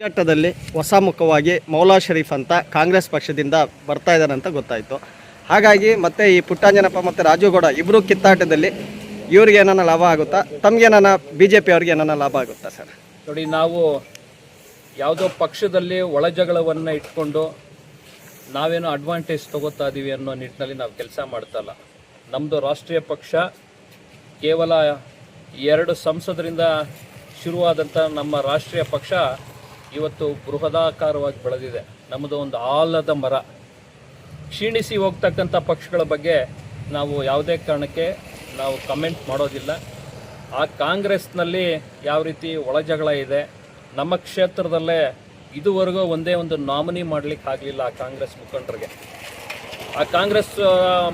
ಘಟ್ಟದಲ್ಲಿ ಹೊಸ ಮುಖವಾಗಿ ಮೌಲಾ ಶರೀಫ್ ಅಂತ ಕಾಂಗ್ರೆಸ್ ಪಕ್ಷದಿಂದ ಬರ್ತಾ ಇದ್ದಾರೆ ಅಂತ ಗೊತ್ತಾಯಿತು. ಹಾಗಾಗಿ ಮತ್ತೆ ಈ ಪುಟ್ಟಂಜನಪ್ಪ ಮತ್ತು ರಾಜುಗೌಡ ಇಬ್ಬರು ಕಿತ್ತಾಟದಲ್ಲಿ ಇವ್ರಿಗೆ ಏನಾನ ಲಾಭ ಆಗುತ್ತಾ, ತಮಗೇನಾನ BJP ಅವ್ರಿಗೆ ಏನಾನ ಲಾಭ ಆಗುತ್ತಾ ಸರ್? ನೋಡಿ, ನಾವು ಯಾವುದೋ ಪಕ್ಷದಲ್ಲಿ ಒಳ ಜಗಳವನ್ನು ಇಟ್ಕೊಂಡು ನಾವೇನೋ ಅಡ್ವಾಂಟೇಜ್ ತಗೋತಾ ಇದ್ದೀವಿ ಅನ್ನೋ ನಿಟ್ಟಿನಲ್ಲಿ ನಾವು ಕೆಲಸ ಮಾಡ್ತಲ್ಲ. ನಮ್ಮದು ರಾಷ್ಟ್ರೀಯ ಪಕ್ಷ ಕೇವಲ 2 ಸಂಸದರಿಂದ ಶುರುವಾದಂಥ ನಮ್ಮ ರಾಷ್ಟ್ರೀಯ ಪಕ್ಷ ಇವತ್ತು ಬೃಹದಾಕಾರವಾಗಿ ಬೆಳೆದಿದೆ. ನಮ್ಮದು ಒಂದು ಆಲದ ಮರ. ಕ್ಷೀಣಿಸಿ ಹೋಗ್ತಕ್ಕಂಥ ಪಕ್ಷಗಳ ಬಗ್ಗೆ ನಾವು ಯಾವುದೇ ಕಾರಣಕ್ಕೆ ನಾವು ಕಮೆಂಟ್ ಮಾಡೋದಿಲ್ಲ. ಆ ಕಾಂಗ್ರೆಸ್ನಲ್ಲಿ ಯಾವ ರೀತಿ ಒಳಜಗಳ ಇದೆ, ನಮ್ಮ ಕ್ಷೇತ್ರದಲ್ಲೇ ಇದುವರೆಗೂ ಒಂದೇ ಒಂದು ನಾಮಿನಿ ಮಾಡಲಿಕ್ಕೆ ಆಗಲಿಲ್ಲ ಆ ಕಾಂಗ್ರೆಸ್ ಮುಖಂಡರಿಗೆ. ಆ ಕಾಂಗ್ರೆಸ್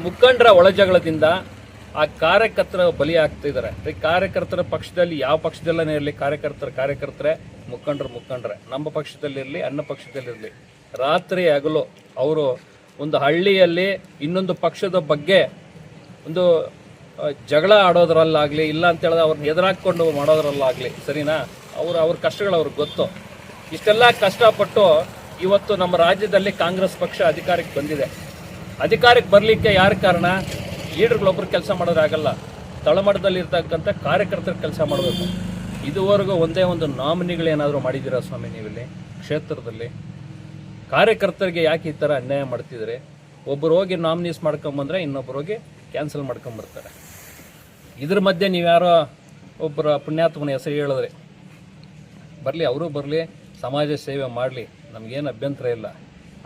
ಮುಖಂಡರ ಒಳಜಗಳದಿಂದ ಆ ಕಾರ್ಯಕರ್ತರ ಬಲಿ ಆಗ್ತಿದ್ದಾರೆ. ಕಾರ್ಯಕರ್ತರ ಪಕ್ಷದಲ್ಲಿ ಯಾವ ಪಕ್ಷದಲ್ಲೇ ಇರಲಿ, ಕಾರ್ಯಕರ್ತರೇ, ಮುಖಂಡರೇ, ನಮ್ಮ ಪಕ್ಷದಲ್ಲಿರಲಿ, ಅನ್ನ ಪಕ್ಷದಲ್ಲಿರಲಿ, ರಾತ್ರಿ ಹಗಲು ಅವರು ಒಂದು ಹಳ್ಳಿಯಲ್ಲಿ ಇನ್ನೊಂದು ಪಕ್ಷದ ಬಗ್ಗೆ ಒಂದು ಜಗಳ ಆಡೋದ್ರಲ್ಲಾಗಲಿ, ಇಲ್ಲ ಅಂತೇಳಿದ್ರೆ ಅವ್ರನ್ನ ಎದುರಾಕೊಂಡು ಮಾಡೋದ್ರಲ್ಲಾಗಲಿ, ಸರಿನಾ, ಅವ್ರ ಕಷ್ಟಗಳು ಅವ್ರಿಗೆ ಗೊತ್ತು. ಇಷ್ಟೆಲ್ಲ ಕಷ್ಟಪಟ್ಟು ಇವತ್ತು ನಮ್ಮ ರಾಜ್ಯದಲ್ಲಿ ಕಾಂಗ್ರೆಸ್ ಪಕ್ಷ ಅಧಿಕಾರಕ್ಕೆ ಬಂದಿದೆ. ಅಧಿಕಾರಕ್ಕೆ ಬರಲಿಕ್ಕೆ ಯಾರು ಕಾರಣ? ಲೀಡರ್ಗಳೊಬ್ಬರು ಕೆಲಸ ಮಾಡೋದಾಗಲ್ಲ, ತಳಮಟ್ಟದಲ್ಲಿ ಇರ್ತಕ್ಕಂಥ ಕಾರ್ಯಕರ್ತರ ಕೆಲಸ ಮಾಡಬೇಕು. ಇದುವರೆಗೂ ಒಂದೇ ಒಂದು ನಾಮಿನಿಗಳೇನಾದರೂ ಮಾಡಿದ್ದೀರಾ ಸ್ವಾಮಿ ನೀವಿಲ್ಲಿ ಕ್ಷೇತ್ರದಲ್ಲಿ? ಕಾರ್ಯಕರ್ತರಿಗೆ ಯಾಕೆ ಈ ಥರ ಅನ್ಯಾಯ ಮಾಡ್ತಿದ್ರೆ? ಒಬ್ಬರು ಹೋಗಿ ನಾಮಿನೀಸ್ ಮಾಡ್ಕೊಂಬಂದ್ರೆ ಇನ್ನೊಬ್ಬರು ಹೋಗಿ ಕ್ಯಾನ್ಸಲ್ ಮಾಡ್ಕೊಂಬರ್ತಾರೆ. ಇದ್ರ ಮಧ್ಯೆ ನೀವ್ಯಾರೋ ಒಬ್ಬರ ಪುಣ್ಯಾತ್ಮನ ಹೆಸರು ಹೇಳಿದ್ರಿ, ಬರಲಿ, ಅವರು ಬರಲಿ, ಸಮಾಜ ಸೇವೆ ಮಾಡಲಿ, ನಮಗೇನು ಅಭ್ಯಂತರ ಇಲ್ಲ.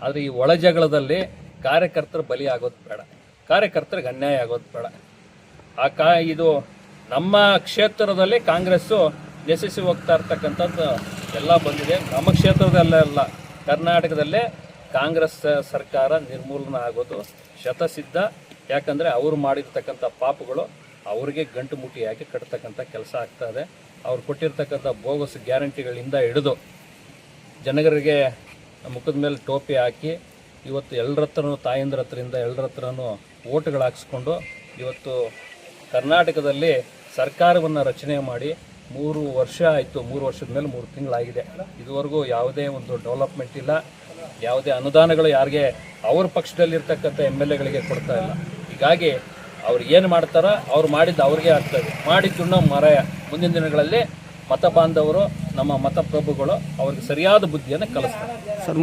ಆದರೆ ಈ ಒಳಜಗಳದಲ್ಲಿ ಕಾರ್ಯಕರ್ತರು ಬಲಿ ಆಗೋದು ಬೇಡ, ಕಾರ್ಯಕರ್ತರಿಗೆ ಅನ್ಯಾಯ ಆಗೋದು ಬೇಡ. ಇದು ನಮ್ಮ ಕ್ಷೇತ್ರದಲ್ಲಿ ಕಾಂಗ್ರೆಸ್ಸು ನೆಸೆಸಿ ಹೋಗ್ತಾ ಇರ್ತಕ್ಕಂಥದ್ದು ಎಲ್ಲ ಬಂದಿದೆ. ನಮ್ಮ ಕ್ಷೇತ್ರದಲ್ಲೇ ಅಲ್ಲ, ಕರ್ನಾಟಕದಲ್ಲೇ ಕಾಂಗ್ರೆಸ್ ಸರ್ಕಾರ ನಿರ್ಮೂಲನೆ ಆಗೋದು ಶತಸಿದ್ಧ. ಯಾಕಂದರೆ ಅವರು ಮಾಡಿರ್ತಕ್ಕಂಥ ಪಾಪಗಳು ಅವ್ರಿಗೆ ಗಂಟು ಮುಟ್ಟಿ ಹಾಕಿ ಕಟ್ತಕ್ಕಂಥ ಕೆಲಸ ಆಗ್ತಾ ಇದೆ. ಅವ್ರು ಕೊಟ್ಟಿರ್ತಕ್ಕಂಥ ಬೋಗಸ್ ಗ್ಯಾರಂಟಿಗಳಿಂದ ಹಿಡಿದು ಜನಗರಿಗೆ ಮುಖದ ಮೇಲೆ ಟೋಪಿ ಹಾಕಿ ಇವತ್ತು ಎಲ್ಲರ ಹತ್ರನೂ, ತಾಯಂದ್ರ ಹತ್ರದಿಂದ ಎಲ್ಲರ ಹತ್ರನೂ ಓಟ್ಗಳು ಹಾಕ್ಸ್ಕೊಂಡು ಇವತ್ತು ಕರ್ನಾಟಕದಲ್ಲಿ ಸರ್ಕಾರವನ್ನು ರಚನೆ ಮಾಡಿ 3 ವರ್ಷ ಆಯಿತು. 3 ವರ್ಷದ ಮೇಲೆ 3 ತಿಂಗಳಾಗಿದೆ. ಇದುವರೆಗೂ ಯಾವುದೇ ಒಂದು ಡೆವಲಪ್ಮೆಂಟ್ ಇಲ್ಲ, ಯಾವುದೇ ಅನುದಾನಗಳು ಯಾರಿಗೆ ಅವ್ರ ಪಕ್ಷದಲ್ಲಿರ್ತಕ್ಕಂಥ MLAಗಳಿಗೆ ಕೊಡ್ತಾ ಇಲ್ಲ. ಹೀಗಾಗಿ ಅವ್ರು ಏನು ಮಾಡ್ತಾರೋ ಅವ್ರು ಮಾಡಿದ್ದು ಅವ್ರಿಗೆ ಆಗ್ತದೆ. ಮಾಡಿದ್ದು ಮರಾಯ. ಮುಂದಿನ ದಿನಗಳಲ್ಲಿ ಮತ ಬಾಂಧವರು, ನಮ್ಮ ಮತಪ್ರಭುಗಳು ಅವ್ರಿಗೆ ಸರಿಯಾದ ಬುದ್ಧಿಯನ್ನು ಕಲಿಸ್ತಾರೆ ಸರ್.